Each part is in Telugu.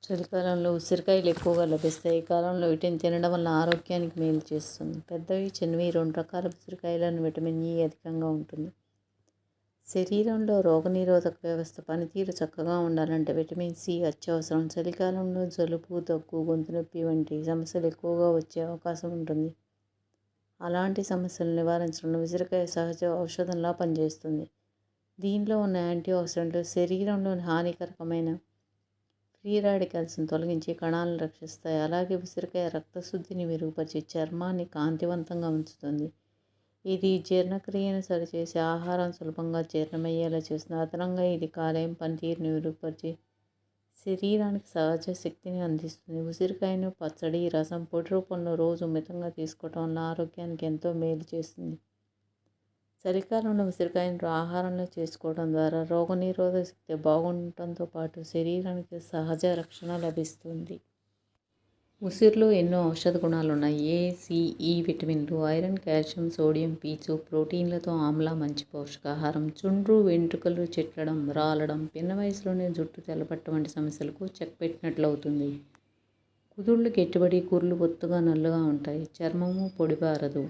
చలికాలంలో ఉసిరికాయలు ఎక్కువగా లభిస్తాయి. ఈ కాలంలో వీటిని తినడం వల్ల ఆరోగ్యానికి మేలు చేస్తుంది. పెద్దవి, చిన్నవి 2 రకాల ఉసిరికాయలను విటమిన్ ఇ అధికంగా ఉంటుంది. శరీరంలో రోగనిరోధక వ్యవస్థ పనితీరు చక్కగా ఉండాలంటే విటమిన్ సి అత్యవసరం. చలికాలంలో జలుబు, దగ్గు, గొంతు నొప్పి వంటి సమస్యలు ఎక్కువగా వచ్చే అవకాశం ఉంటుంది. అలాంటి సమస్యలను నివారించడంలో ఉసిరికాయ సహజ ఔషధంలా పనిచేస్తుంది. దీనిలో ఉన్న యాంటీ ఆక్సిడెంట్లు శరీరంలోని హానికరమైన ఫ్రీ రాడికల్స్ని తొలగించి కణాలను రక్షిస్తాయి. అలాగే ఉసిరికాయ రక్తశుద్ధిని మెరుగుపరిచి చర్మాన్ని కాంతివంతంగా ఉంచుతుంది. ఇది జీర్ణక్రియను సరిచేసి ఆహారం సులభంగా జీర్ణమయ్యేలా చేస్తుంది. అదనంగా ఇది కాలేయం పనితీరుని మెరుగుపరిచి శరీరానికి సహజ శక్తిని అందిస్తుంది. ఉసిరికాయను పచ్చడి, రసం, పొడి రూపంలో రోజు మితంగా తీసుకోవటం వల్ల ఆరోగ్యానికి ఎంతో మేలు చేస్తుంది. చలికాలంలో ఉసిరికాయను ఆహారంలో చేసుకోవడం ద్వారా రోగనిరోధక శక్తి బాగుండటంతో పాటు శరీరానికి సహజ రక్షణ లభిస్తుంది. ఉసిరిలో ఎన్నో ఔషధ గుణాలు ఉన్నాయి. ఏ, సి, ఈ విటమిన్లు, ఐరన్, కాల్షియం, సోడియం, పీచు, ప్రోటీన్లతో ఆమ్లా మంచి పోషకాహారం. చుండ్రు, వెంట్రుకలు చిట్లడం, రాలడం, పిన్న వయసులోనే జుట్టు తెల్లబట్టడం వంటి సమస్యలకు చెక్ పెట్టినట్లు అవుతుంది. కుదుళ్ళు గట్టిపడి కుర్లు ఒత్తుగా నల్లగా ఉంటాయి. చర్మము పొడిబారదు,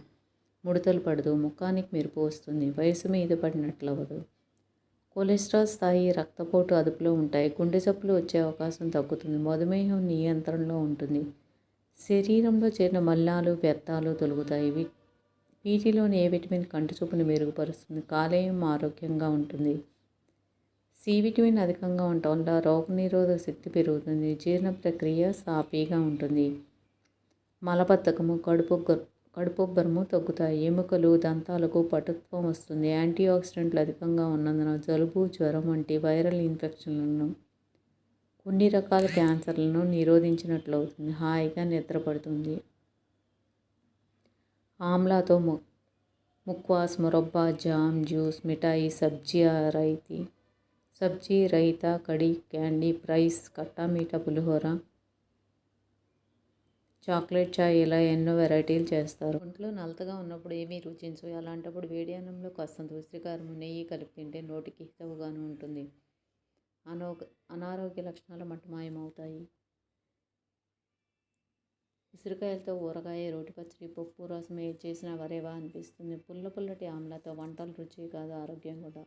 ముడతలు పడదు, ముఖానికి మెరుపు వస్తుంది, వయసు మీద పడినట్లవదు. కొలెస్ట్రాల్ స్థాయి, రక్తపోటు అదుపులో ఉంటాయి. గుండె జబ్బులు వచ్చే అవకాశం తగ్గుతుంది. మధుమేహం నియంత్రణలో ఉంటుంది. శరీరంలో చేరిన మలినాలు, వ్యర్థాలు తొలగుతాయి. వీటిలోని ఏ విటమిన్ కంటి చూపును మెరుగుపరుస్తుంది. కాలేయం ఆరోగ్యంగా ఉంటుంది. సి విటమిన్ అధికంగా ఉండటం వల్ల రోగనిరోధక శక్తి పెరుగుతుంది. జీర్ణ ప్రక్రియ సాఫీగా ఉంటుంది. మలబద్ధకము, కడుపుబ్బరము తగ్గుతాయి. ఎముకలు, దంతాలకు పటుత్వం వస్తుంది. యాంటీ ఆక్సిడెంట్లు అధికంగా ఉన్నందున జలుబు, జ్వరం వంటి వైరల్ ఇన్ఫెక్షన్లను, కొన్ని రకాల క్యాన్సర్లను నిరోధించినట్లు అవుతుంది. హాయిగా నిద్రపడుతుంది. ఆమ్లాతో ముక్వాస్, మురబ్బా, జామ్, జ్యూస్, మిఠాయి, సబ్జీ, రైతా, కడి, క్యాండీ, ఫ్రైస్, కట్టా మీఠా, పులిహోర, చాక్లెట్ చాయ్ ఇలా ఎన్నో వెరైటీలు చేస్తారు. ఒంట్లో నలతగా ఉన్నప్పుడు ఏమీ రుచించవు. అలాంటప్పుడు వేడి అన్నంలో కాస్తంత ఉసిరికారము, నెయ్యి కలిపి తింటే నోటికి హితవుగాను ఉంటుంది. అనారోగ్య లక్షణాలు మటుమాయమవుతాయి. ఉసిరికాయలతో ఊరగాయ, రోటి పచ్చడి, పప్పు, రసం ఏది చేసినా వరేవా అనిపిస్తుంది. పుల్లటి ఆమ్లాతో వంటలు రుచి కాదు, ఆరోగ్యం కూడా.